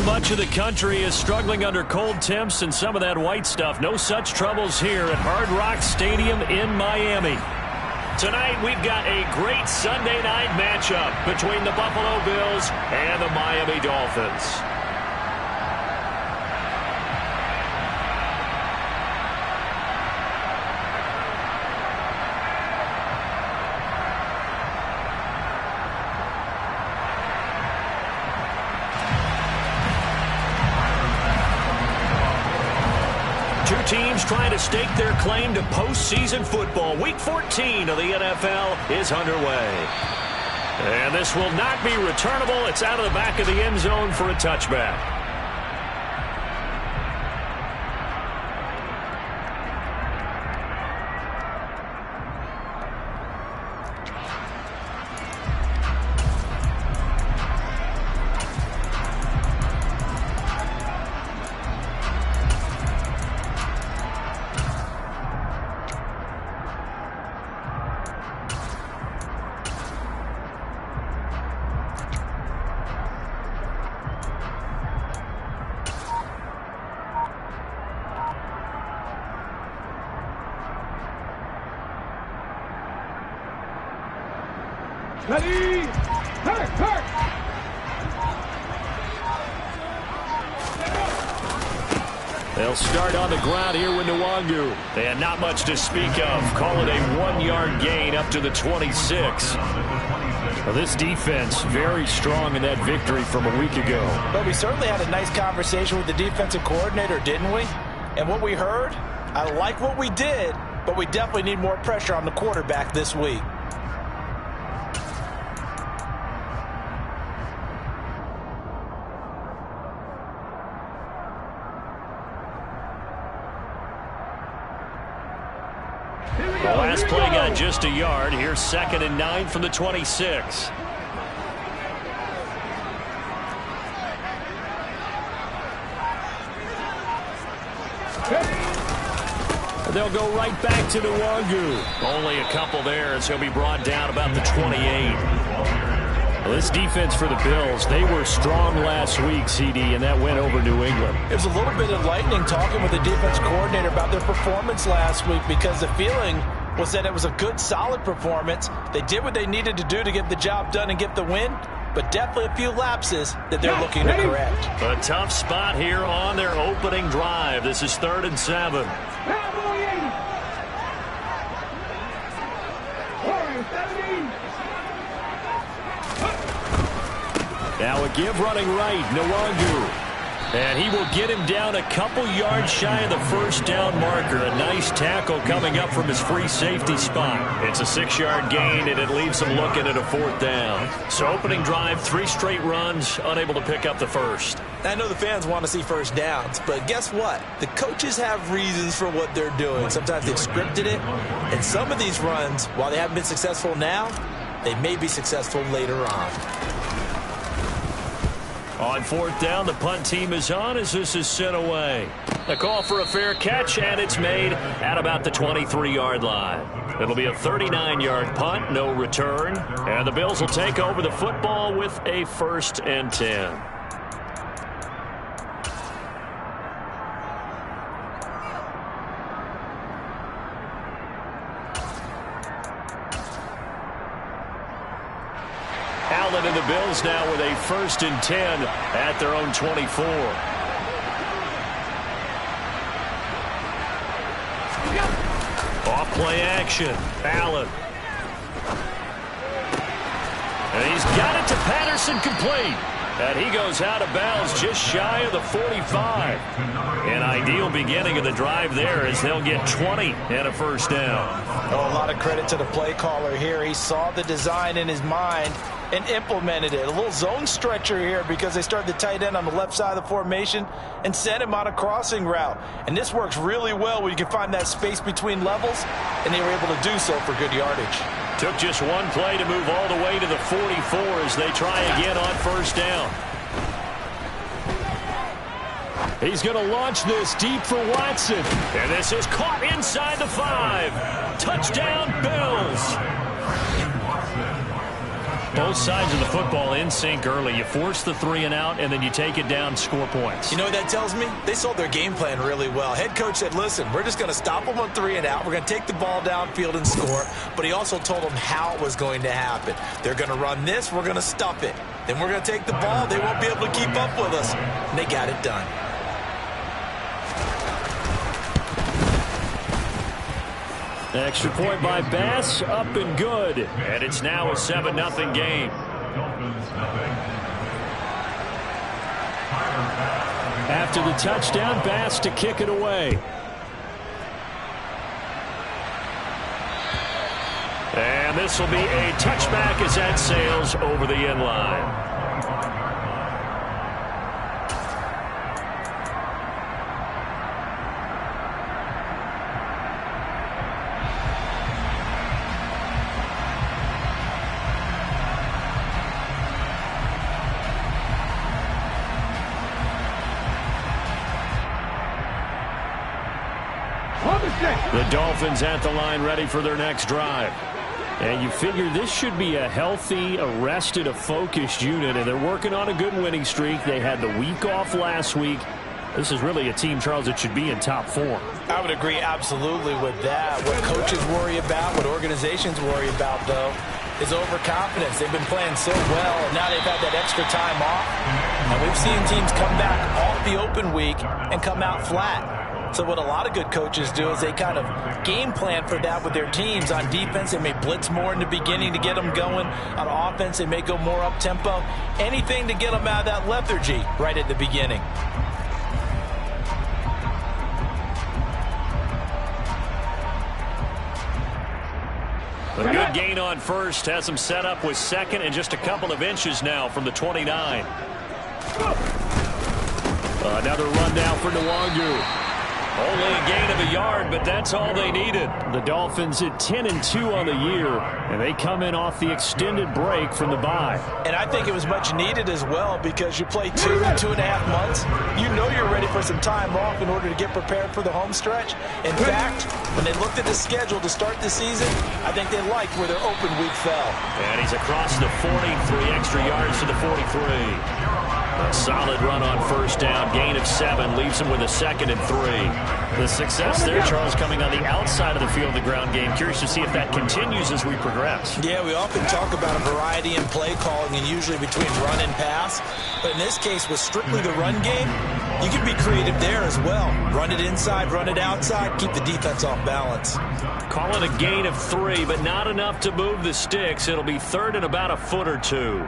Well, much of the country is struggling under cold temps and some of that white stuff. No such troubles here at Hard Rock Stadium in Miami. Tonight, we've got a great Sunday night matchup between the Buffalo Bills and the Miami Dolphins. Two teams trying to stake their claim to postseason football. Week 14 of the NFL is underway. And this will not be returnable. It's out of the back of the end zone for a touchback. Ready? Hurt! They'll start on the ground here with Nwangu. And not much to speak of. Call it a 1-yard gain up to the 26. Well, this defense very strong in that victory from a week ago. But we certainly had a nice conversation with the defensive coordinator, didn't we? And what we heard, I like what we did, but we definitely need more pressure on the quarterback this week. The last play got just a yard. Here's 2nd and 9 from the 26. They'll go right back to Nwangu. Only a couple there as he'll be brought down about the 28. Well, this defense for the Bills, they were strong last week, CD, and that went over New England. It was a little bit enlightening talking with the defense coordinator about their performance last week because the feeling was that it was a good, solid performance. They did what they needed to do to get the job done and get the win, but definitely a few lapses that they're looking to correct. A tough spot here on their opening drive. This is 3rd and 7. Now a give running right, Nwangu. And he will get him down a couple yards shy of the first down marker. A nice tackle coming up from his free safety spot. It's a 6-yard gain, and it leaves him looking at a 4th down. So opening drive, 3 straight runs, unable to pick up the first. I know the fans want to see first downs, but guess what? The coaches have reasons for what they're doing. Sometimes they've scripted it, and some of these runs, while they haven't been successful now, they may be successful later on. On 4th down, the punt team is on as this is sent away. A call for a fair catch, and it's made at about the 23-yard line. It'll be a 39-yard punt, no return. And the Bills will take over the football with a 1st and 10. Allen and the Bills now with a 1st and 10 at their own 24. Off play action. Allen. And he's got it to Patterson, complete. And he goes out of bounds just shy of the 45. An ideal beginning of the drive there as they'll get 20 and a 1st down. Oh, a lot of credit to the play caller here. He saw the design in his mind and implemented it. A little zone stretcher here because they started the tight end on the left side of the formation and sent him on a crossing route. And this works really well when you can find that space between levels, and they were able to do so for good yardage. Took just one play to move all the way to the 44 as they try again on 1st down. He's going to launch this deep for Watson. And this is caught inside the 5. Touchdown, Bills. Both sides of the football in sync early. You force the 3 and out, and then you take it down, score points. You know what that tells me? They sold their game plan really well. Head coach said, listen, we're just going to stop them on 3 and out. We're going to take the ball downfield and score. But he also told them how it was going to happen. They're going to run this. We're going to stuff it. Then we're going to take the ball. They won't be able to keep up with us. And they got it done. Extra point by Bass, up and good. And it's now a 7-0 game. After the touchdown, Bass to kick it away. And this will be a touchback as that sails over the end line. The Dolphins at the line ready for their next drive. And you figure this should be a healthy, a rested, a focused unit, and they're working on a good winning streak. They had the week off last week. This is really a team, Charles, that should be in top form. I would agree absolutely with that. What coaches worry about, what organizations worry about, though, is overconfidence. They've been playing so well, and now they've had that extra time off. And we've seen teams come back off the open week and come out flat. So what a lot of good coaches do is they kind of game plan for that with their teams. On defense, they may blitz more in the beginning to get them going. On offense, they may go more up-tempo. Anything to get them out of that lethargy right at the beginning. A good gain on first. Has them set up with second and just a couple of inches now from the 29. Another run now for Nwangu. Only a gain of a yard, but that's all they needed. The Dolphins at 10-2 on the year, and they come in off the extended break from the bye. And I think it was much needed as well because you play 2.5 months. You know you're ready for some time off in order to get prepared for the home stretch. In fact, when they looked at the schedule to start the season, I think they liked where their open week fell. And he's across the 40, 3 extra yards to the 43. A solid run on first down. Gain of 7 leaves him with a 2nd and 3. The success there, Charles, coming on the outside of the field, the ground game. Curious to see if that continues as we progress. Yeah, we often talk about a variety in play calling and usually between run and pass. But in this case, with strictly the run game, you can be creative there as well. Run it inside, run it outside, keep the defense off balance. Call it a gain of 3, but not enough to move the sticks. It'll be 3rd and about a foot or 2.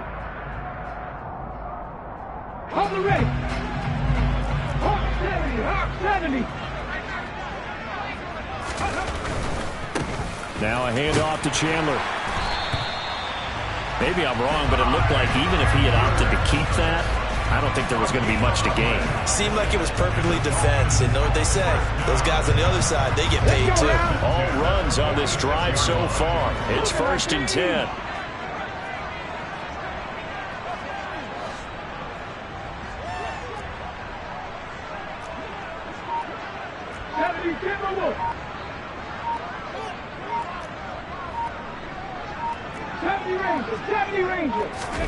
On the ready. Hawk 70. Now a handoff to Chandler. Maybe I'm wrong, but it looked like even if he had opted to keep that, I don't think there was going to be much to gain. Seemed like it was perfectly defense. And know what they say? Those guys on the other side, they get paid too. All runs on this drive so far. It's 1st and 10.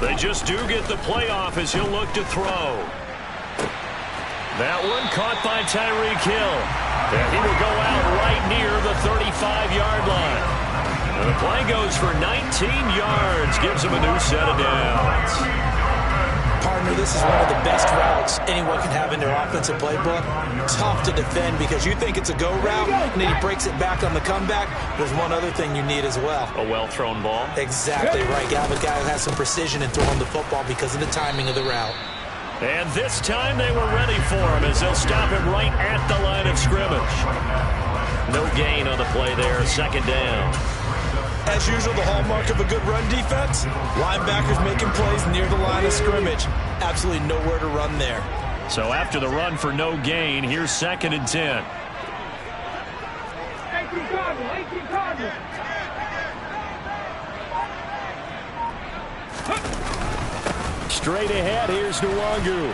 They just do get the playoff as he'll look to throw. That one caught by Tyreek Hill. And he will go out right near the 35-yard line. And the play goes for 19 yards. Gives him a new set of downs. Partner, this is one of the best routes anyone can have in their offensive playbook. Tough to defend because you think it's a go route, and then he breaks it back on the comeback. There's one other thing you need as well. A well-thrown ball. Exactly right. You have a guy who has some precision in throwing the football because of the timing of the route. And this time they were ready for him as they'll stop him right at the line of scrimmage. No gain on the play there. 2nd down. As usual, the hallmark of a good run defense, linebackers making plays near the line of scrimmage. Absolutely nowhere to run there. So after the run for no gain, here's 2nd and 10. 18 Cardinals. Straight ahead, here's Nwangu.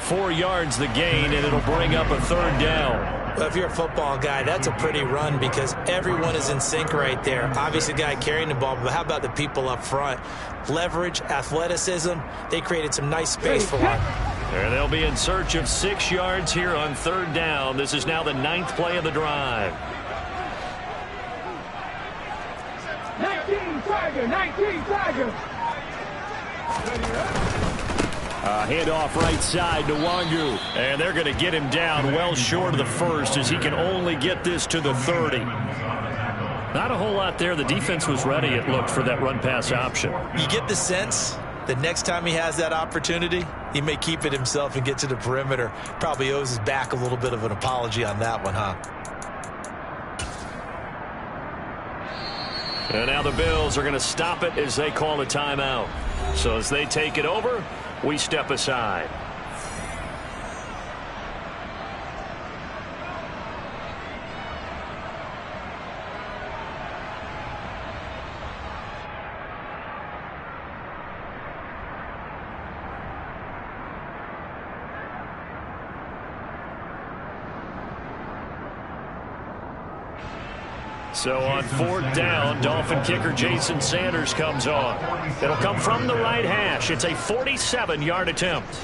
4 yards the gain, and it'll bring up a 3rd down. Well, if you're a football guy, that's a pretty run because everyone is in sync right there. Obviously, the guy carrying the ball, but how about the people up front? Leverage, athleticism, they created some nice space for him. And they'll be in search of 6 yards here on 3rd down. This is now the 9th play of the drive. 19 Tiger, 19 Tiger. Handoff right side to Wangu. And they're going to get him down well short of the 1st as he can only get this to the 30. Not a whole lot there. The defense was ready, it looked, for that run-pass option. You get the sense that next time he has that opportunity, he may keep it himself and get to the perimeter. Probably owes his back a little bit of an apology on that one, huh? And now the Bills are going to stop it as they call a timeout. So as they take it over, we step aside. So on 4th down, Dolphin kicker Jason Sanders comes on. It'll come from the right hash. It's a 47-yard attempt.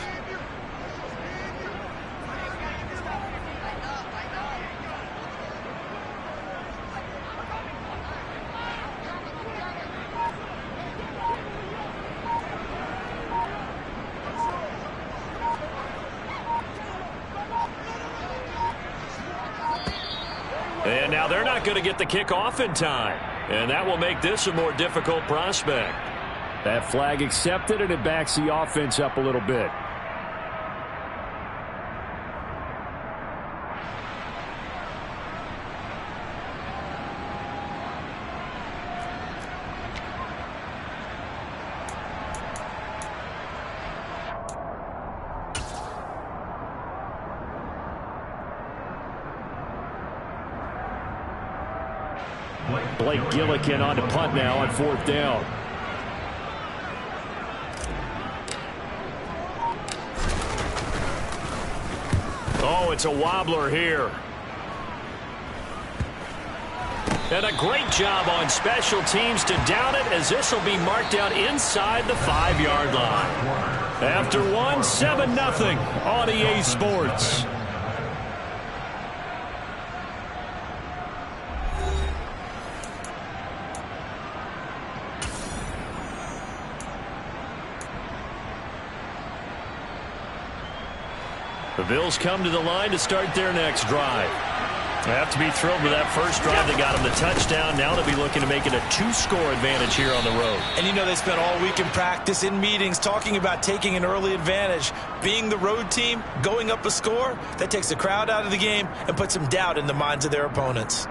And now they're not going to get the kickoff in time. And that will make this a more difficult prospect. That flag accepted, and it backs the offense up a little bit. Blake Gillikin on to punt now on 4th down. Oh, it's a wobbler here. And a great job on special teams to down it, as this will be marked out inside the 5-yard line. After one, 7-0 on EA Sports. The Bills come to the line to start their next drive. They have to be thrilled with that first drive that got them the touchdown. Now they'll be looking to make it a 2-score advantage here on the road. And you know they spent all week in practice, in meetings, talking about taking an early advantage. Being the road team, going up a score, that takes the crowd out of the game and puts some doubt in the minds of their opponents.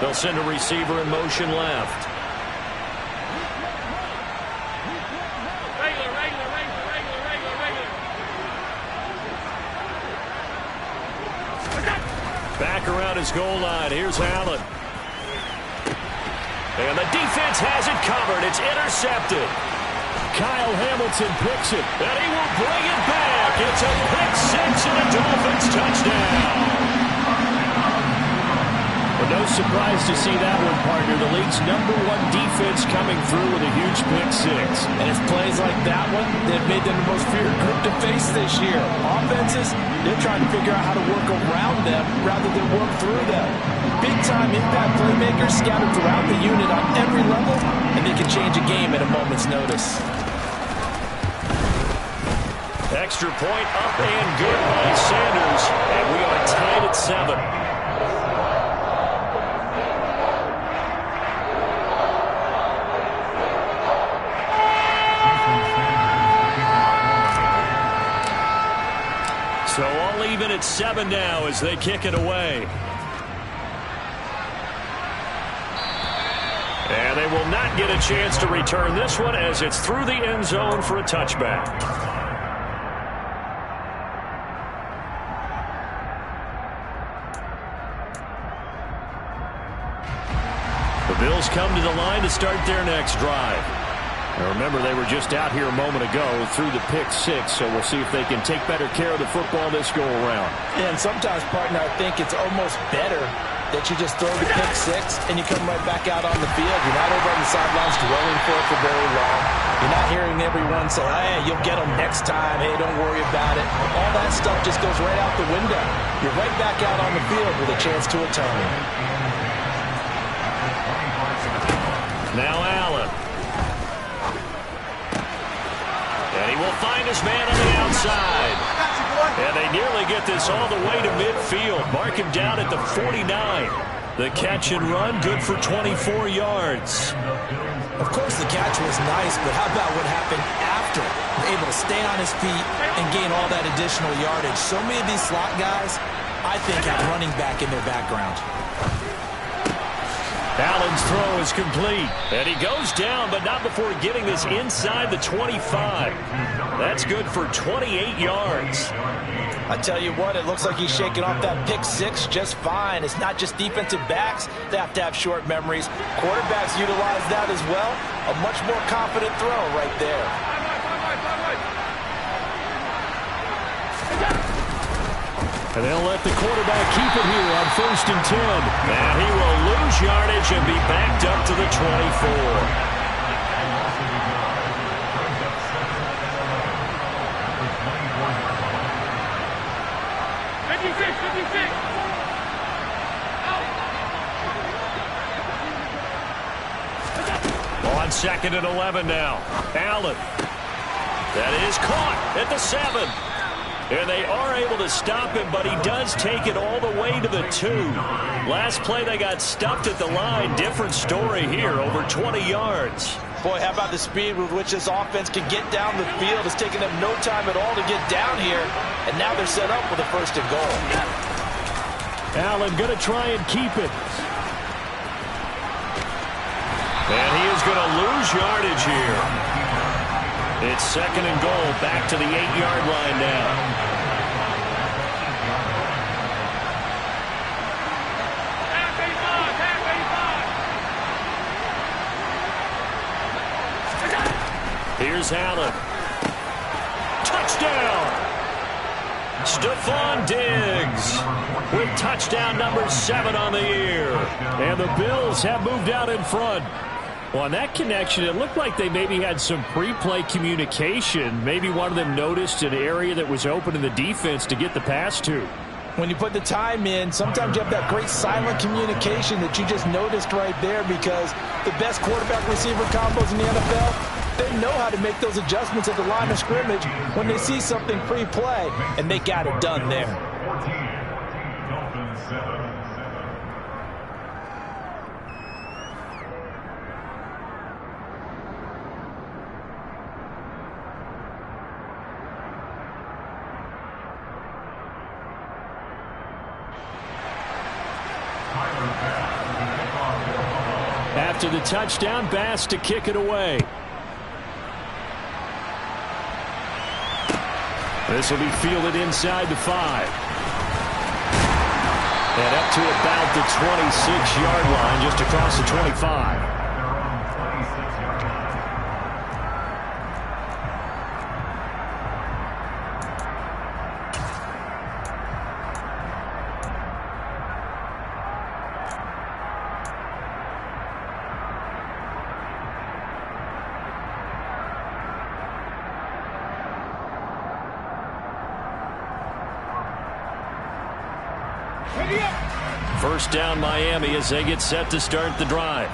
They'll send a receiver in motion left. Back around his goal line. Here's Allen. And the defense has it covered. It's intercepted. Kyle Hamilton picks it. And he will bring it back. It's a pick six and a Dolphins touchdown. Well, no surprise to see that one, partner. The league's #1 defense coming through with a huge pick six. And it's plays like that one that have made them the most feared group to face this year. Offenses, they're trying to figure out how to work around them rather than work through them. Big-time impact playmakers scattered throughout the unit on every level, and they can change a game at a moment's notice. Extra point up and good by Sanders, and we are tied at 7. So all even at 7 now as they kick it away. will not get a chance to return this one as it's through the end zone for a touchback. The Bills come to the line to start their next drive. Now remember, they were just out here a moment ago through the pick six, so we'll see if they can take better care of the football this go-around. And sometimes, partner, I think it's almost better that you just throw the pick six and you come right back out on the field. You're not over on the sidelines dwelling for it for very long. You're not hearing everyone say, hey, you'll get them next time. Hey, don't worry about it. All that stuff just goes right out the window. You're right back out on the field with a chance to atone. Now Allen. And he will find his man on the outside. And they nearly get this all the way to midfield. Mark him down at the 49. The catch and run, good for 24 yards. Of course, the catch was nice, but how about what happened after? Able to stay on his feet and gain all that additional yardage. So many of these slot guys, I think, have running back in their background. Allen's throw is complete. And he goes down, but not before getting this inside the 25. That's good for 28 yards. I tell you what, it looks like he's shaking off that pick six just fine. It's not just defensive backs that have short memories. Quarterbacks utilize that as well. A much more confident throw right there. And they'll let the quarterback keep it here on 1st and 10. And he will lose yardage and be backed up to the 24. 56. On 2nd and 11 now. Allen. That is caught at the 7. And they are able to stop him, but he does take it all the way to the 2. Last play, they got stuffed at the line. Different story here, over 20 yards. Boy, how about the speed with which this offense can get down the field? It's taken them no time at all to get down here, and now they're set up with a 1st and goal. Allen going to try and keep it. And he is going to lose yardage here. It's 2nd and goal, back to the 8-yard line now. Here's Allen. Touchdown! Stephon Diggs with touchdown number 7 on the year. And the Bills have moved out in front. Well, on that connection, it looked like they maybe had some pre-play communication. Maybe one of them noticed an area that was open in the defense to get the pass to. When you put the time in, sometimes you have that great silent communication that you just noticed right there, because the best quarterback-receiver combos in the NFL, they know how to make those adjustments at the line of scrimmage when they see something pre-play, and they got it done there. After the touchdown, Bass to kick it away. This will be fielded inside the 5. And up to about the 26-yard line, just across the 25. First down Miami as they get set to start the drive.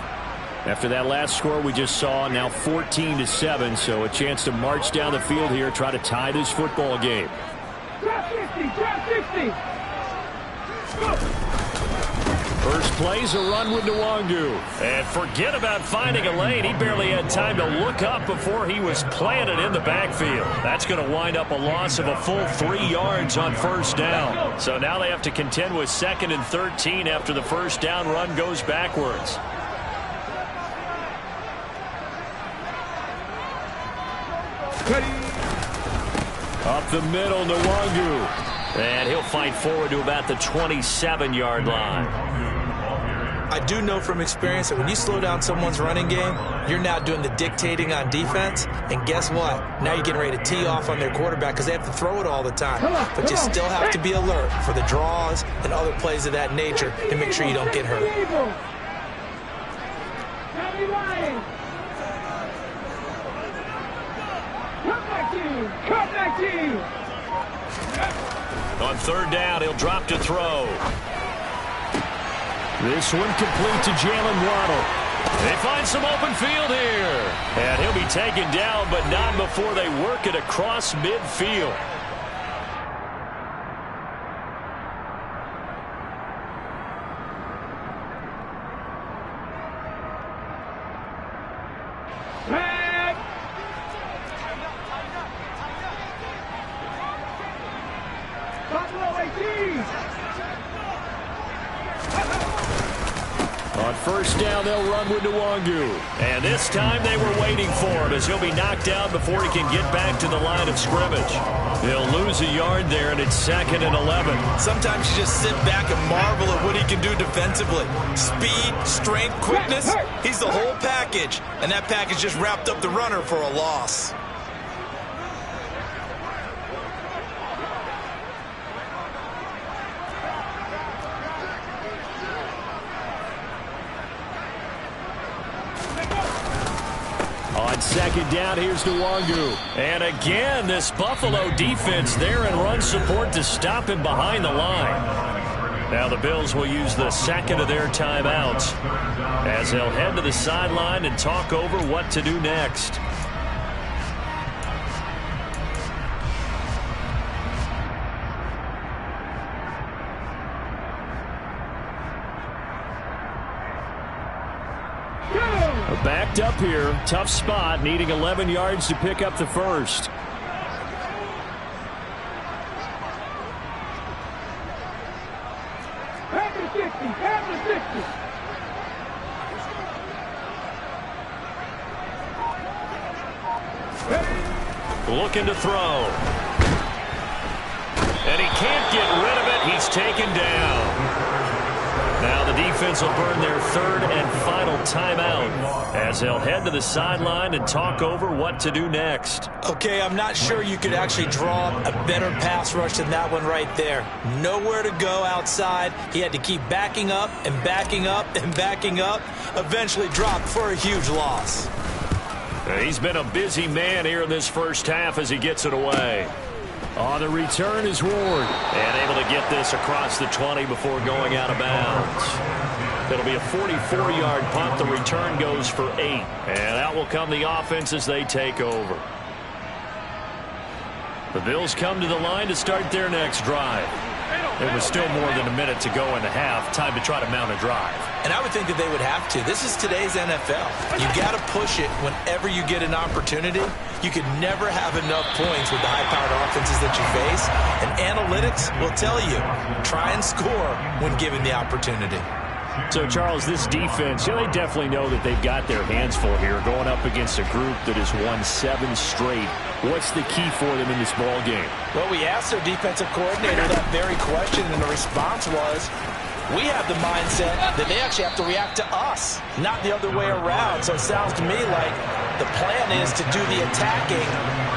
After that last score we just saw, now 14-7, so a chance to march down the field here, try to tie this football game. Drop 60, drop 60. First play's a run with Nwangu. And forget about finding a lane. He barely had time to look up before he was planted in the backfield. That's going to wind up a loss of a full 3 yards on first down. So now they have to contend with 2nd and 13 after the first down run goes backwards. Up the middle, Nwangu. And he'll fight forward to about the 27-yard line. I do know from experience that when you slow down someone's running game, you're now doing the dictating on defense. And guess what? Now you're getting ready to tee off on their quarterback because they have to throw it all the time. But you still have to be alert for the draws and other plays of that nature to make sure you don't get hurt. Cut back to you. On third down, he'll drop to throw. This one complete to Jalen Waddle. They find some open field here. And he'll be taken down, but not before they work it across midfield. On first down, they'll run with Nwangu. And this time they were waiting for him as he'll be knocked down before he can get back to the line of scrimmage. He'll lose a yard there, and it's 2nd and 11. Sometimes you just sit back and marvel at what he can do defensively. Speed, strength, quickness, he's the whole package. And that package just wrapped up the runner for a loss. On 2nd down, here's Nwangu. And again, this Buffalo defense there in run support to him behind the line. Now the Bills will use the 2nd of their timeouts as they'll head to the sideline and talk over what to do next. Backed up here, tough spot, needing 11 yards to pick up the first. Have the 60, have the 60. Looking to throw. And he can't get rid of it. He's taken down. Now the defense will burn their 3rd and final timeout as they'll head to the sideline and talk over what to do next. Okay, I'm not sure you could actually draw a better pass rush than that one right there. Nowhere to go outside. He had to keep backing up and backing up and backing up. Eventually dropped for a huge loss. He's been a busy man here in this first half as he gets it away. On the return is Ward. And able to get this across the 20 before going out of bounds. It'll be a 44-yard punt. The return goes for 8. And out will come the offense as they take over. The Bills come to the line to start their next drive. It was still more than a minute to go in the half. Time to try to mount a drive. And I would think that they would have to. This is today's NFL. You got to push it whenever you get an opportunity. You could never have enough points with the high-powered offenses that you face. And analytics will tell you, try and score when given the opportunity. So, Charles, this defense, they definitely know that they've got their hands full here going up against a group that has won 7 straight. What's the key for them in this ball game? Well, we asked their defensive coordinator that very question, and the response was, we have the mindset that they actually have to react to us, not the other way around. So it sounds to me like the plan is to do the attacking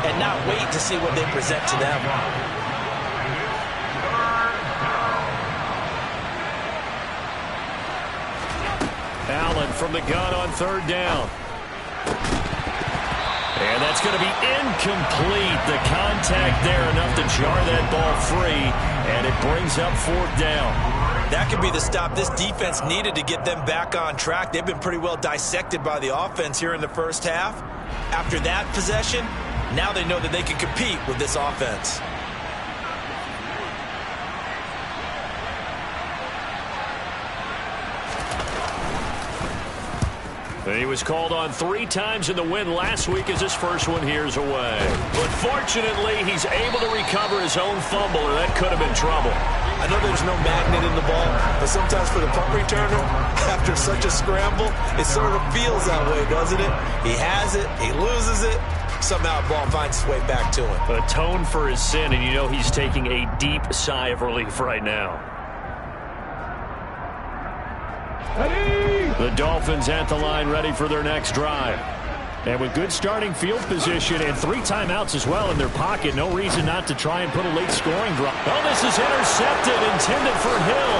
and not wait to see what they present to them. Allen from the gun on 3rd down. And that's going to be incomplete. The contact there enough to jar that ball free, and it brings up 4th down. That could be the stop this defense needed to get them back on track. They've been pretty well dissected by the offense here in the first half. After that possession, now they know that they can compete with this offense. He was called on 3 times in the win last week as his first one here's away. But fortunately, he's able to recover his own fumble, or that could have been trouble. I know there's no magnet in the ball, but sometimes for the punt returner, after such a scramble, it sort of feels that way, doesn't it? He has it, he loses it, somehow the ball finds its way back to him. Atone for his sin, and you know he's taking a deep sigh of relief right now. The Dolphins at the line, ready for their next drive. And with good starting field position and 3 timeouts as well in their pocket, no reason not to try and put a late scoring drive. Oh, this is intercepted, intended for Hill.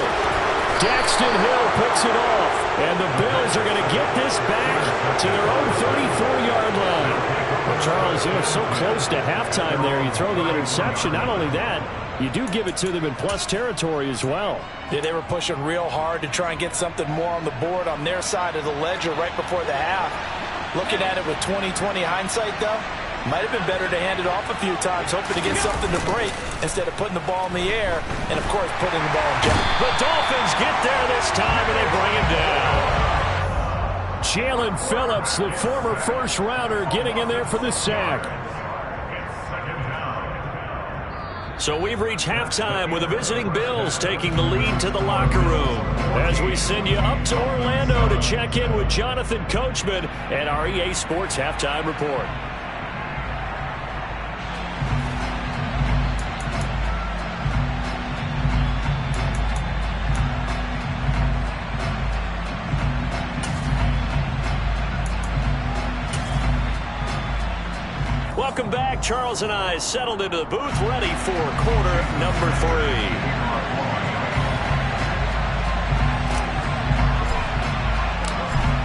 Daxton Hill picks it off, and the Bills are going to get this back to their own 34-yard line. Well, Charles, you know, so close to halftime there. You throw the interception. Not only that, you do give it to them in plus territory as well. Yeah, they were pushing real hard to try and get something more on the board on their side of the ledger right before the half. Looking at it with 20/20 hindsight, though, might have been better to hand it off a few times, hoping to get something to break instead of putting the ball in the air and, of course, putting the ball in jack. The Dolphins get there this time, and they bring him down. Jalen Phillips, the former first-rounder, getting in there for the sack. So we've reached halftime with the visiting Bills taking the lead to the locker room. As we send you up to Orlando to check in with Jonathan Coachman and our EA Sports Halftime Report. Welcome back. Charles and I settled into the booth, ready for quarter number 3.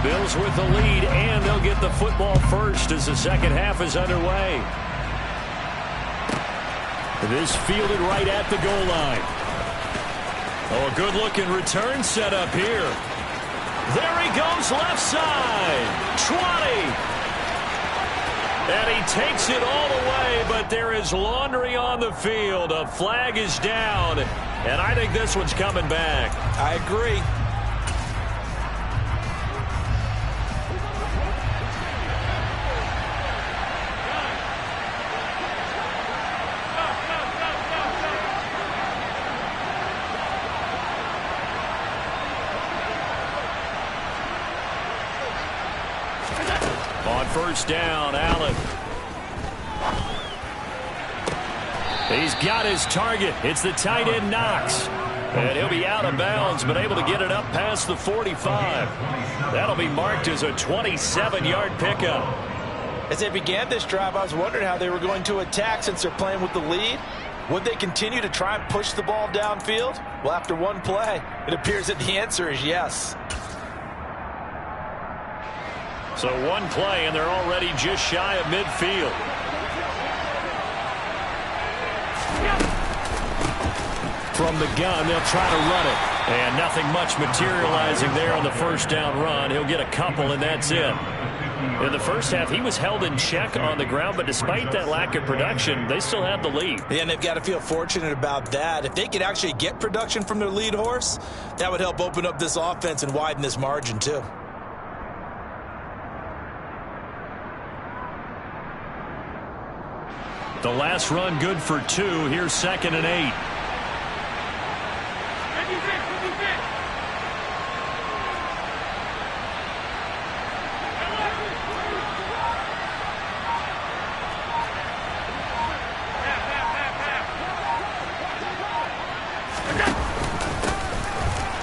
Bills with the lead, and they'll get the football first as the second half is underway. This fielded right at the goal line. Oh, a good-looking return set up here. There he goes, left side. 20. And he takes it all the way, but there is laundry on the field. A flag is down, and I think this one's coming back. I agree. On first down, Allen. He's got his target. It's the tight end, Knox. And he'll be out of bounds, but able to get it up past the 45. That'll be marked as a 27-yard pickup. As they began this drive, I was wondering how they were going to attack since they're playing with the lead. Would they continue to try and push the ball downfield? Well, after one play, it appears that the answer is yes. So one play, and they're already just shy of midfield. From the gun, they'll try to run it. And nothing much materializing there on the first down run. He'll get a couple, and that's it. In the first half, he was held in check on the ground, but despite that lack of production, they still have the lead. Yeah, and they've got to feel fortunate about that. If they could actually get production from their lead horse, that would help open up this offense and widen this margin, too. The last run good for 2. Here's 2nd and 8.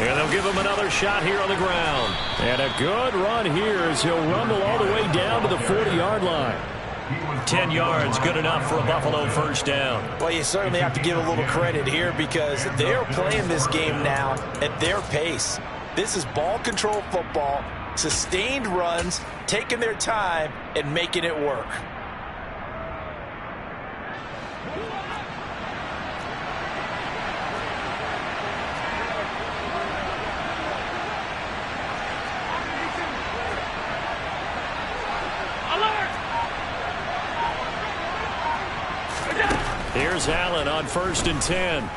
And they'll give him another shot here on the ground. And a good run here as he'll rumble all the way down to the 40-yard line. 10 yards, good enough for a Buffalo first down. Well, you certainly have to give a little credit here because they're playing this game now at their pace. This is ball control football, sustained runs, taking their time, and making it work. Here's Allen on 1st and 10.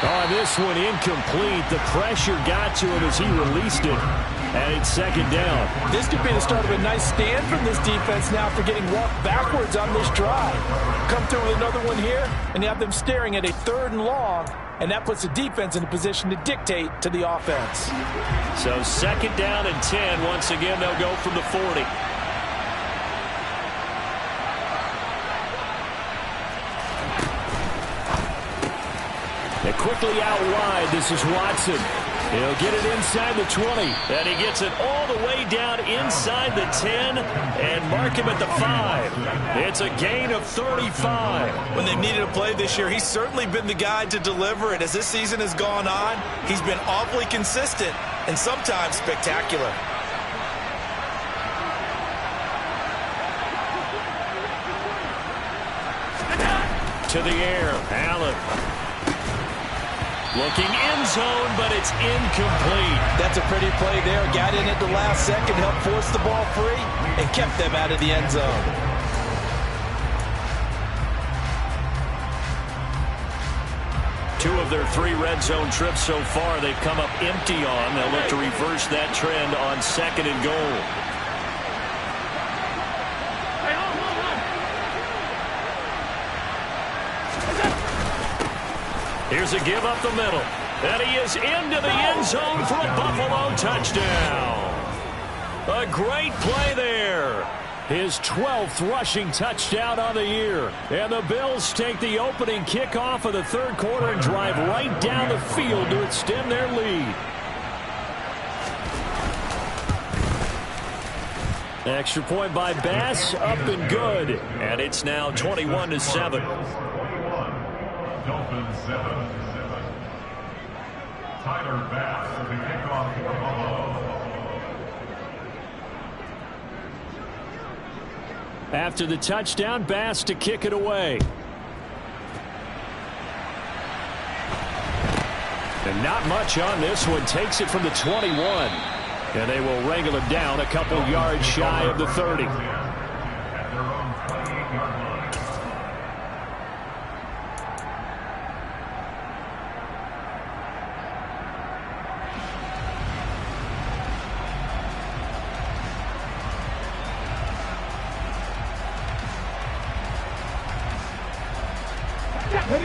Oh, this one incomplete. The pressure got to him as he released it. And it's 2nd down. This could be the start of a nice stand from this defense now for getting walked backwards on this drive. Come through with another one here, and you have them staring at a 3rd and long, and that puts the defense in a position to dictate to the offense. So 2nd down and 10. Once again, they'll go from the 40. And quickly out wide, this is Watson. He'll get it inside the 20. And he gets it all the way down inside the 10 and mark him at the 5. It's a gain of 35. When they've needed a play this year, he's certainly been the guy to deliver it. As this season has gone on, he's been awfully consistent and sometimes spectacular. To the air, Allen. Looking end zone, but it's incomplete. That's a pretty play there. Got in at the last second, helped force the ball free, and kept them out of the end zone. Two of their 3 red zone trips so far, they've come up empty on. They'll look to reverse that trend on 2nd and goal. Here's a give up the middle. And he is into the end zone for a Buffalo touchdown. A great play there. His 12th rushing touchdown on the year. And the Bills take the opening kickoff of the 3rd quarter and drive right down the field to extend their lead. Extra point by Bass, up and good. And it's now 21-7. Dolphins 7. Tyler Bass at the kickoff for Buffalo. After the touchdown, Bass to kick it away. And not much on this one. Takes it from the 21. And they will wrangle him down a couple yards shy of the 30. At their own 28-yard line.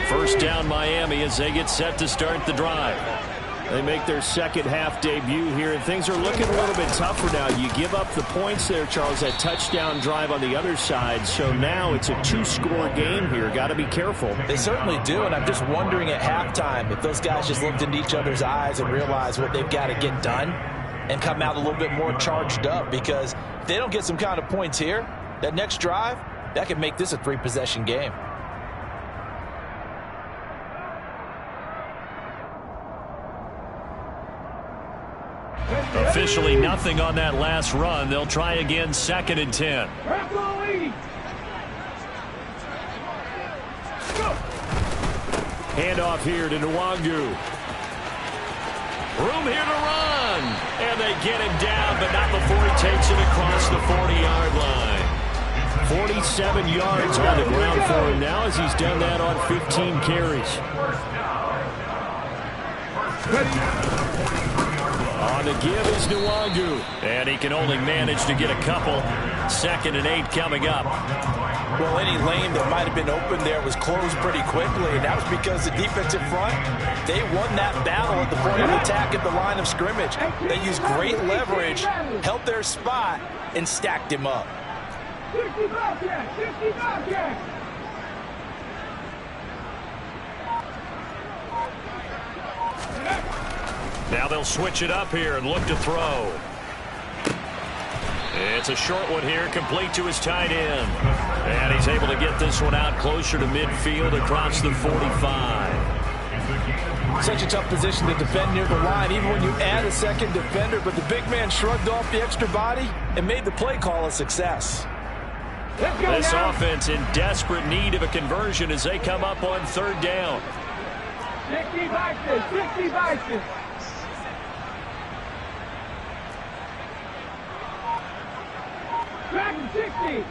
First down Miami as they get set to start the drive. They make their second half debut here, and things are looking a little bit tougher now. You give up the points there, Charles, that touchdown drive on the other side. So now it's a 2-score game here. Got to be careful. They certainly do, and I'm just wondering at halftime if those guys just looked into each other's eyes and realized what they've got to get done and come out a little bit more charged up, because if they don't get some kind of points here, that next drive, that could make this a 3-possession game. Officially nothing on that last run. They'll try again 2nd and 10. Handoff here to Nwangu. Room here to run. And they get him down, but not before he takes it across the 40-yard line. 47 yards on the ground for him now as he's done that on 15 carries. On the give is Nwangu. And he can only manage to get a couple. 2nd and 8 coming up. Well, any lane that might have been open there was closed pretty quickly, and that was because the defensive front, they won that battle at the point of attack at the line of scrimmage. They used great leverage, held their spot, and stacked him up. 65 catch. Now they'll switch it up here and look to throw. It's a short one here, complete to his tight end. And he's able to get this one out closer to midfield across the 45. Such a tough position to defend near the line, even when you add a second defender, but the big man shrugged off the extra body and made the play call a success. This offense in desperate need of a conversion as they come up on 3rd down. 60 Bison. Back to 60.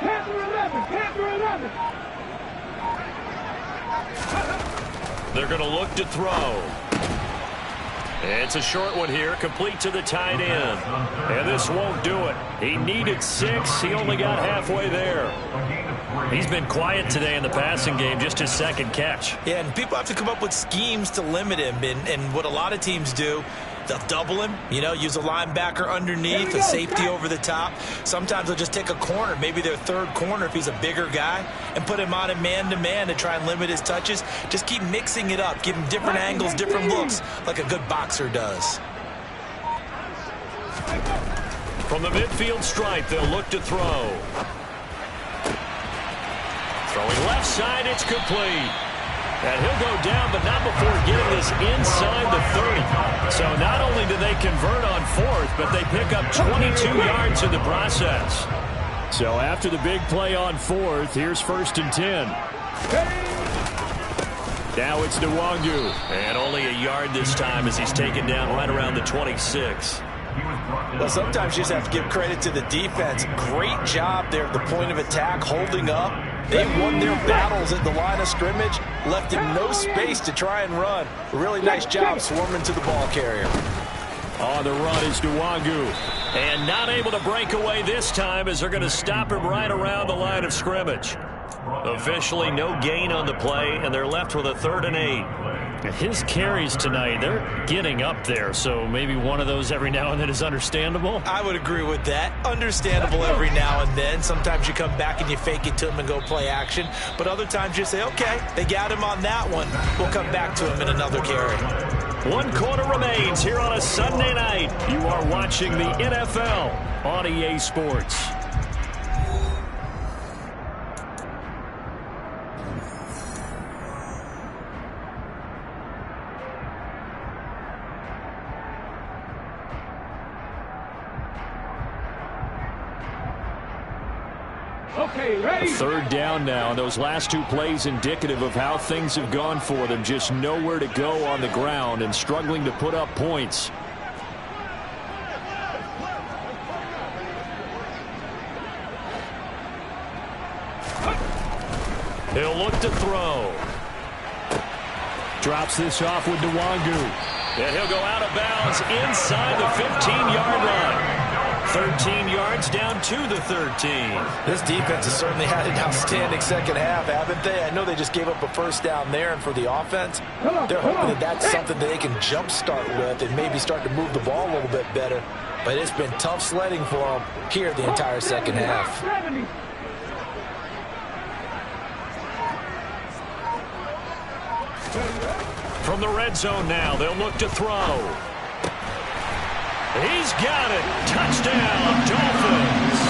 Panther 11. They're going to look to throw. It's a short one here, complete to the tight end. And this won't do it. He needed 6. He only got halfway there. He's been quiet today in the passing game, just his 2nd catch. Yeah, and people have to come up with schemes to limit him. And what a lot of teams do They'll double him, use a linebacker underneath, a safety over the top. Sometimes they'll just take a corner, maybe their third corner if he's a bigger guy, and put him on a man-to-man to try and limit his touches. Just keep mixing it up, give him different angles, different looks, like a good boxer does. From the midfield stripe, they'll look to throw. Throwing left side, it's complete. And he'll go down, but not before getting this inside the 30. So not only do they convert on fourth, but they pick up 22 yards in the process. So after the big play on fourth, here's 1st and 10. Now it's Nwangu. And only a yard this time as he's taken down right around the 26. Well, sometimes you just have to give credit to the defense. Great job there at the point of attack, holding up. They won their battles at the line of scrimmage, left him no space to try and run. Really nice job swarming to the ball carrier. On the run is Nwangu. And not able to break away this time as they're going to stop him right around the line of scrimmage. Officially no gain on the play, and they're left with a 3rd and 8. His carries tonight, they're getting up there, so maybe one of those every now and then is understandable. I would agree with that. Understandable every now and then. Sometimes you come back and you fake it to him and go play action. But other times you say, okay, they got him on that one. We'll come back to him in another carry. 1 quarter remains here on a Sunday night. You are watching the NFL on EA Sports. Okay, ready? 3rd down now. Those last 2 plays indicative of how things have gone for them. Just nowhere to go on the ground and struggling to put up points. He'll look to throw. Drops this off with Nwangu. And he'll go out of bounds inside the 15-yard line. 13 yards down to the 13. This defense has certainly had an outstanding second half, haven't they? I know they just gave up a 1st down there, and for the offense, they're hoping that that's something that they can jumpstart with and maybe start to move the ball a little bit better. But it's been tough sledding for them here the entire second half. From the red zone now, they'll look to throw. He's got it. Touchdown, Dolphins.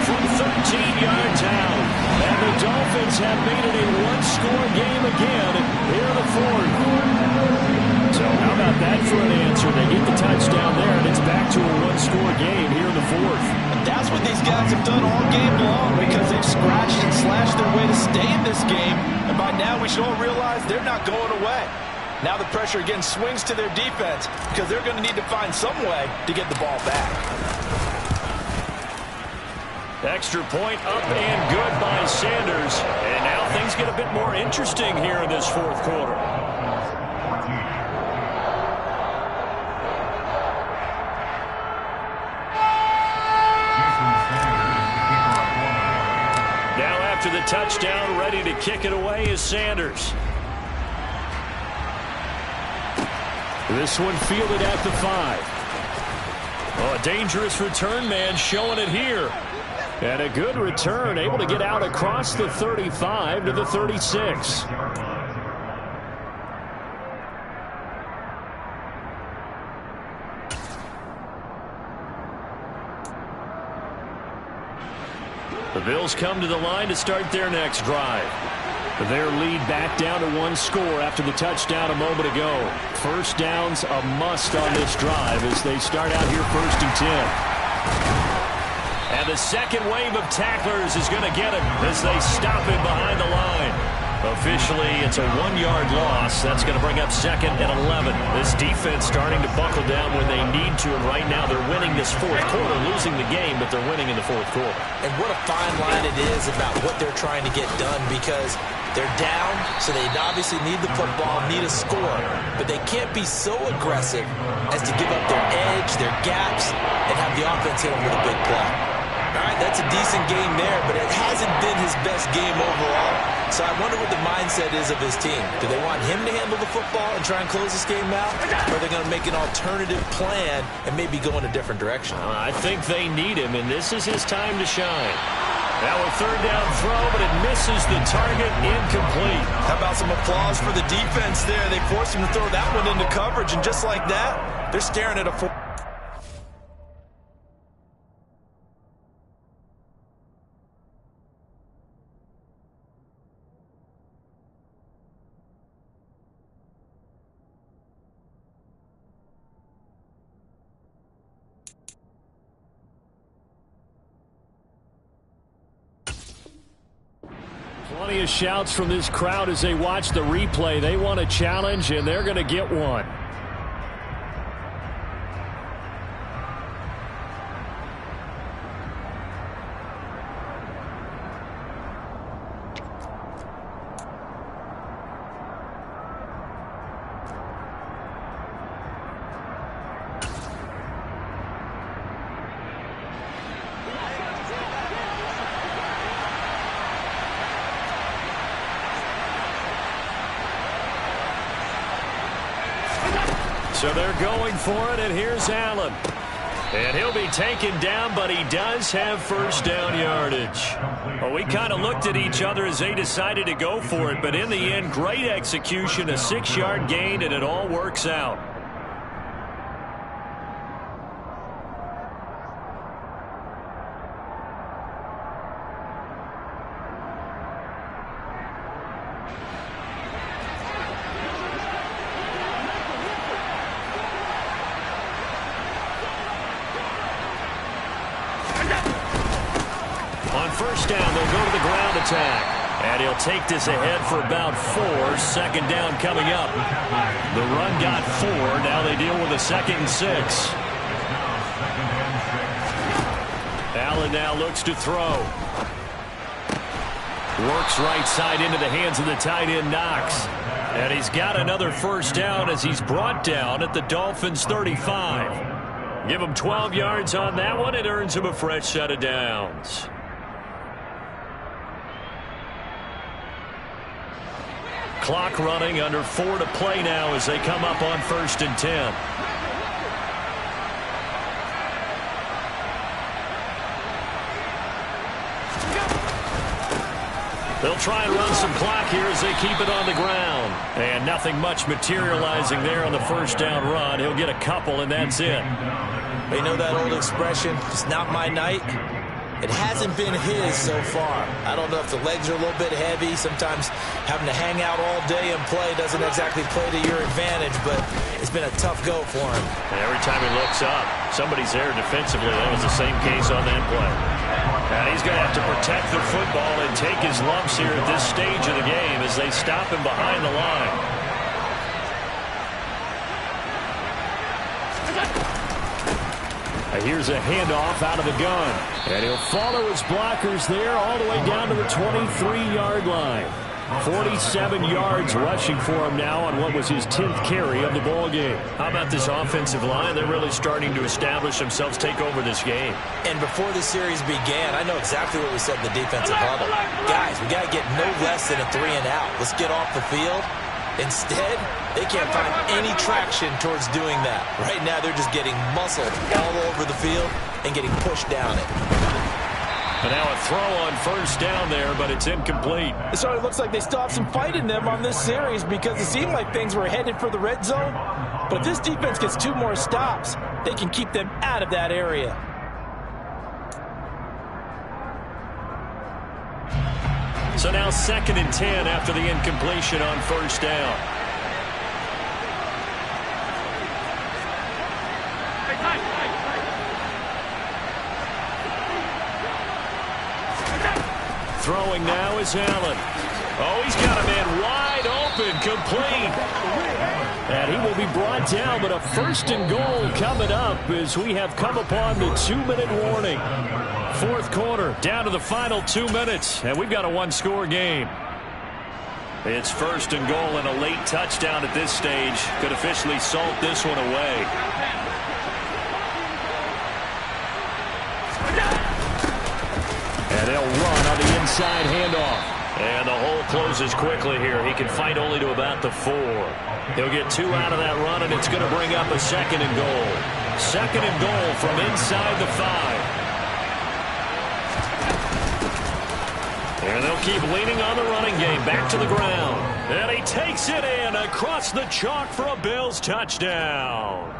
From 13 yards out. And the Dolphins have made it a 1-score game again here in the 4th. So how about that for an answer? They get the touchdown there, and it's back to a 1-score game here in the 4th. And that's what these guys have done all game long, because they've scratched and slashed their way to stay in this game. And by now we should all realize they're not going away. Now the pressure again swings to their defense, because they're going to need to find some way to get the ball back. Extra point up and good by Sanders. And now things get a bit more interesting here in this 4th quarter. Now after the touchdown, ready to kick it away is Sanders. This one fielded at the 5. Oh, a dangerous return man showing it here. And a good return, able to get out across the 35 to the 36. The Bills come to the line to start their next drive. Their lead back down to 1 score after the touchdown a moment ago. 1st down's a must on this drive as they start out here 1st and 10. And the second wave of tacklers is going to get him as they stop him behind the line. Officially, it's a 1-yard loss. That's going to bring up 2nd and 11. This defense starting to buckle down when they need to, and right now they're winning this 4th quarter, losing the game, but they're winning in the 4th quarter. And what a fine line it is about what they're trying to get done, because they're down, so they obviously need the football, need a score, but they can't be so aggressive as to give up their edge, their gaps, and have the offense hit them with a big play. All right, that's a decent game there, but it hasn't been his best game overall. So I wonder what the mindset is of his team. Do they want him to handle the football and try and close this game out? Or are they going to make an alternative plan and maybe go in a different direction? I think they need him, and this is his time to shine. Now a third down throw, but it misses the target, incomplete. How about some applause for the defense there? They forced him to throw that one into coverage, and just like that, they're staring at a four. Plenty of shouts from this crowd as they watch the replay. They want a challenge, and they're going to get one. So they're going for it, and here's Allen. And he'll be taken down, but he does have first down yardage. Well, we kind of looked at each other as they decided to go for it, but in the end, great execution, a 6-yard gain, and it all works out. First down, they'll go to the ground attack. And he'll take this ahead for about 4. Second down coming up. The run got 4. Now they deal with a 2nd and 6. Allen now looks to throw. Works right side into the hands of the tight end, Knox. And he's got another first down as he's brought down at the Dolphins' 35. Give him 12 yards on that one. It earns him a fresh set of downs. Clock running, under 4 to play now as they come up on 1st and 10. They'll try and run some clock here as they keep it on the ground. And nothing much materializing there on the first down run. He'll get a couple, and that's it. You know that old expression, it's not my night? It hasn't been his so far. I don't know if the legs are a little bit heavy. Sometimes having to hang out all day and play doesn't exactly play to your advantage, but it's been a tough go for him. And every time he looks up, somebody's there defensively. That was the same case on that play. And he's going to have to protect the football and take his lumps here at this stage of the game as they stop him behind the line. Here's a handoff out of the gun. And he'll follow his blockers there all the way down to the 23-yard line. 47 yards rushing for him now on what was his 10th carry of the ball game. How about this offensive line? They're really starting to establish themselves, take over this game. And before the series began, I know exactly what we said in the defensive huddle. Guys, we got to get no less than a 3 and out. Let's get off the field. Instead, they can't find any traction towards doing that. Right now, they're just getting muscled all over the field and getting pushed down it. And now a throw on first down there, but it's incomplete. So it looks like they still have some fight in them on this series because it seemed like things were headed for the red zone. But if this defense gets 2 more stops, they can keep them out of that area. So now 2nd and 10 after the incompletion on first down. Throwing now is Allen. Oh, he's got a man wide open, complete. And he will be brought down, but a 1st and goal coming up as we have come upon the 2-minute warning. 4th quarter, down to the final 2 minutes, and we've got a 1-score game. It's 1st and goal, and a late touchdown at this stage could officially salt this one away. And they'll run on the inside handoff. And the hole closes quickly here. He can fight only to about the 4. He'll get 2 out of that run, and it's going to bring up a 2nd and goal. 2nd and goal from inside the 5. And they'll keep leaning on the running game. Back to the ground. And he takes it in across the chalk for a Bills touchdown.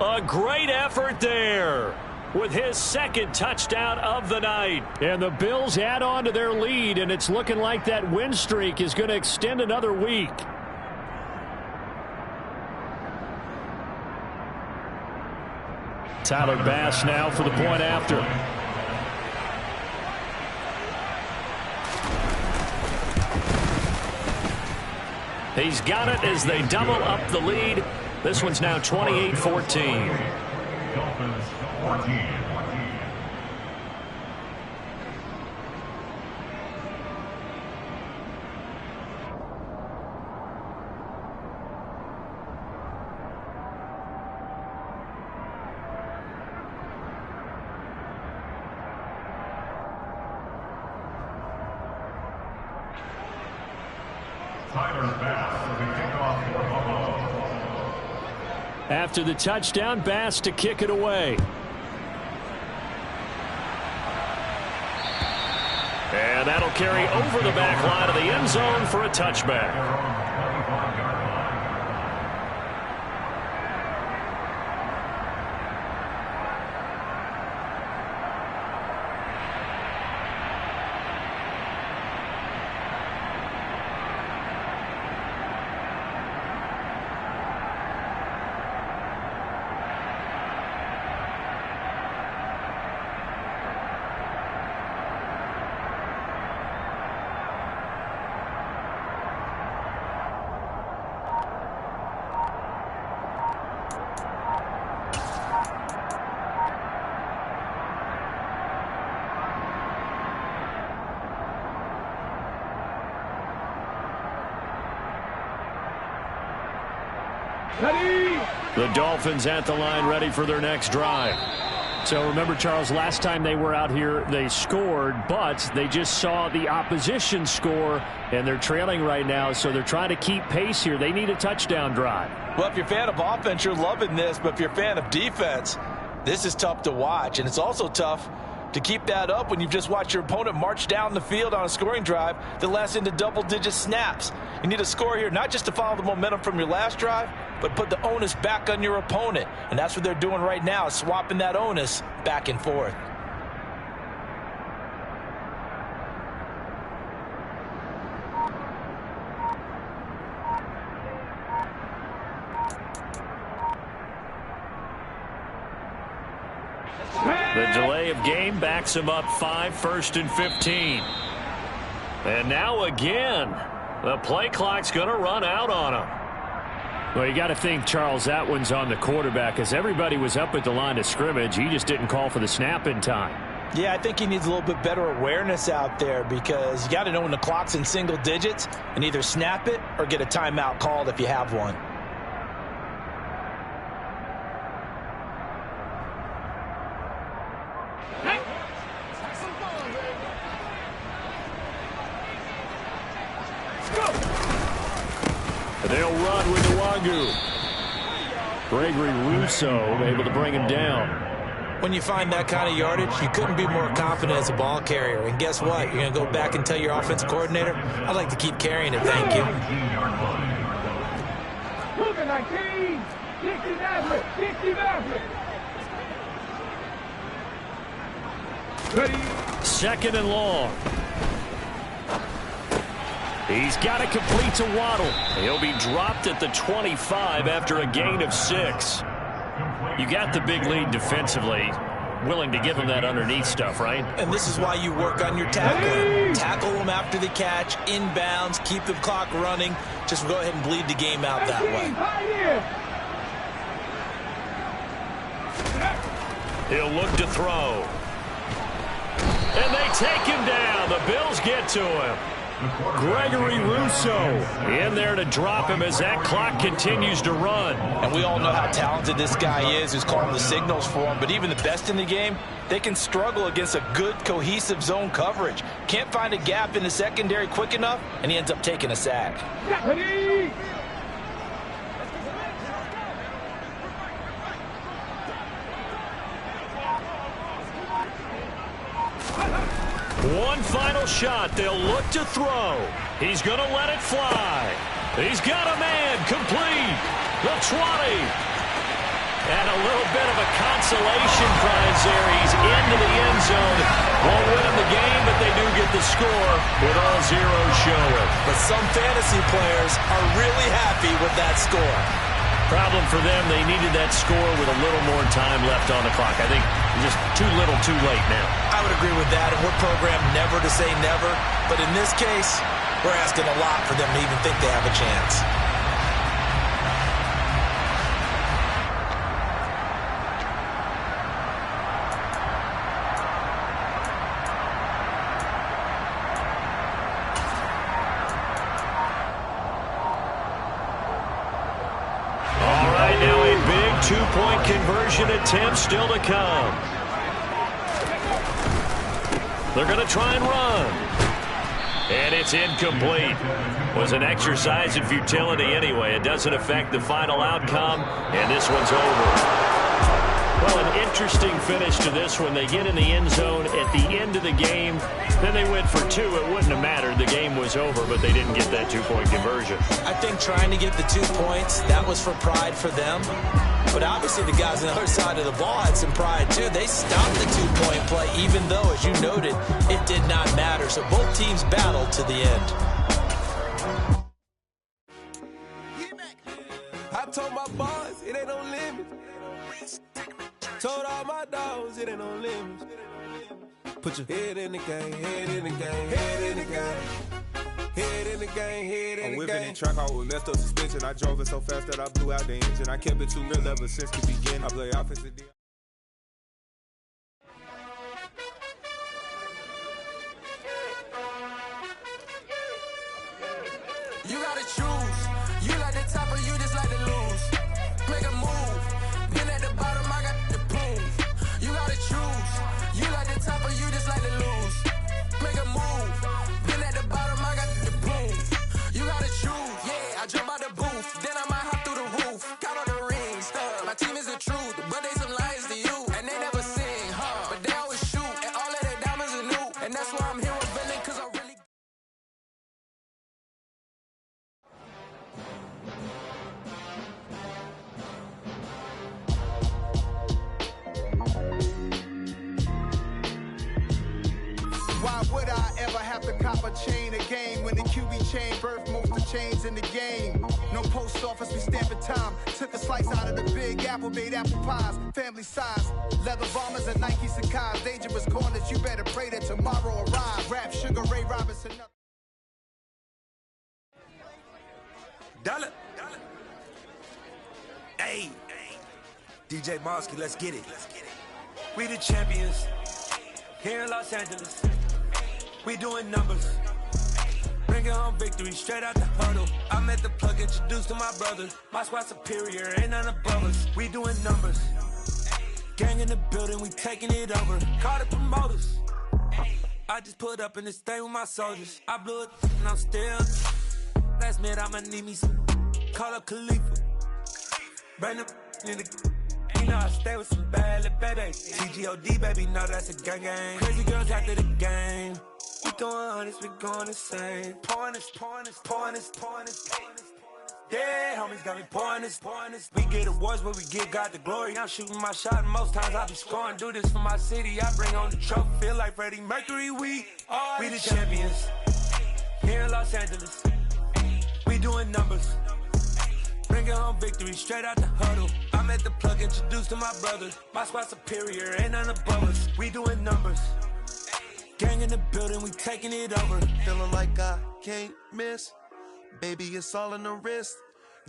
A great effort there with his 2nd touchdown of the night. And the Bills add on to their lead, and it's looking like that win streak is going to extend another week. Tyler Bass now for the point after. He's got it as they double up the lead. This one's now 28-14. Dolphins 14. Tyler Bass with the kickoff for Buffalo. After the touchdown, Bass to kick it away. And that'll carry over the back line of the end zone for a touchback. The Dolphins at the line, ready for their next drive. So remember, Charles, last time they were out here, they scored, but they just saw the opposition score, and they're trailing right now, so they're trying to keep pace here. They need a touchdown drive. Well, if you're a fan of offense, you're loving this, but if you're a fan of defense, this is tough to watch, and it's also tough to keep that up when you've just watched your opponent march down the field on a scoring drive that lasts into double-digit snaps. You need a score here, not just to follow the momentum from your last drive, but put the onus back on your opponent. And that's what they're doing right now, swapping that onus back and forth. The delay of game backs him up 5, 1st and 15. And now again, the play clock's going to run out on him. Well, you got to think, Charles, that one's on the quarterback, as everybody was up at the line of scrimmage. He just didn't call for the snap in time. Yeah, I think he needs a little bit better awareness out there, because you got to know when the clock's in single digits and either snap it or get a timeout called if you have one. They'll run with Nwangu. Gregory Rousseau able to bring him down. When you find that kind of yardage, you couldn't be more confident as a ball carrier. And guess what? You're going to go back and tell your offensive coordinator, I'd like to keep carrying it, thank you. Look at 19, 69, 69. Ready? 2nd and long. He's got to complete to Waddle. He'll be dropped at the 25 after a gain of 6. You got the big lead defensively. Willing to give him that underneath stuff, right? And this is why you work on your tackling. Tackle them after the catch, inbounds, keep the clock running. Just go ahead and bleed the game out that way. He'll look to throw. And they take him down. The Bills get to him. Gregory Rousseau in there to drop him as that clock continues to run. And we all know how talented this guy is who's calling the signals for him, but even the best in the game, they can struggle against a good, cohesive zone coverage. Can't find a gap in the secondary quick enough, and he ends up taking a sack. Ready. One final shot. They'll look to throw. He's going to let it fly. He's got a man complete. The 20. And a little bit of a consolation prize there. He's into the end zone. Won't win him the game, but they do get the score with all zeros showing. But some fantasy players are really happy with that score. Problem for them, they needed that score with a little more time left on the clock. I think just too little, too late now. I would agree with that, and we're programmed never to say never. But in this case, we're asking a lot for them to even think they have a chance. Two-point conversion attempt still to come. They're going to try and run. And it's incomplete. Was an exercise in futility anyway. It doesn't affect the final outcome, and this one's over. Well, an interesting finish to this one. They get in the end zone at the end of the game. Then they went for two. It wouldn't have mattered. The game was over, but they didn't get that two-point conversion. I think trying to get the 2 points, that was for pride for them. But obviously the guys on the other side of the ball had some pride too. They stopped the two-point play, even though, as you noted, it did not matter. So both teams battled to the end. I told my boys it ain't no limit. Told all my dogs it ain't no limit. Put your head in the game, head in the game, head in the game. Head in the game, head in the game. I'm whipping in track, I was messed up suspension. I drove it so fast that I blew out the engine. I kept it too real ever since the beginning. I play offensive D. You gotta choose. You like the top or you just like to lose. Make a move. Been at the bottom, I got the proof. You gotta choose. You like the top or you just like to lose. Make a move. Been at the bottom, I got the proof. You gotta choose. Yeah, I jump out the booth. Then I might hop through the roof. Count all the rings. My team is the truth, but they some liars to you. And they never sing, but they always shoot. And all of their diamonds are new. And that's why I'm here with Villain, cause I really... Why would I ever have to cop a chain a game when the QB chain birthed most of chains in the game? No post office, we stamping time. Took a slice out of the big apple, made apple pies, family size. Leather bombers and Nike Sacai's, dangerous corners, you better pray that tomorrow arrive. Rap, Sugar Ray Robinson. Dollar. Hey, DJ Mosky, let's get it. We the champions here in Los Angeles. We doing numbers. Bringing home victory straight out the huddle. I met the plug, introduced to my brothers. My squad superior, ain't none above us. We doing numbers. Gang in the building, we taking it over. Call the promoters. I just put up in this thing with my soldiers. I blew it and I'm still. Last minute I'ma need me some. Call up Khalifa. Bring them in the. You know I stay with some bad little baby. TGOD baby, know that's a gang gang. Crazy girls after the game. We going honest, we going insane. Pouring this. Yeah, homies got me pouring this. We get awards, but we give God the glory. I'm shooting my shot, and most times I be scoring. Do this for my city, I bring on the trophy. Feel like Freddie Mercury, we the champions. Here in Los Angeles, we doing numbers. Bringing home victory straight out the huddle. I met the plug, introduced to my brothers. My squad superior, ain't none above us. We doing numbers. Gang in the building, we taking it over. Feeling like I can't miss. Baby, it's all in the wrist.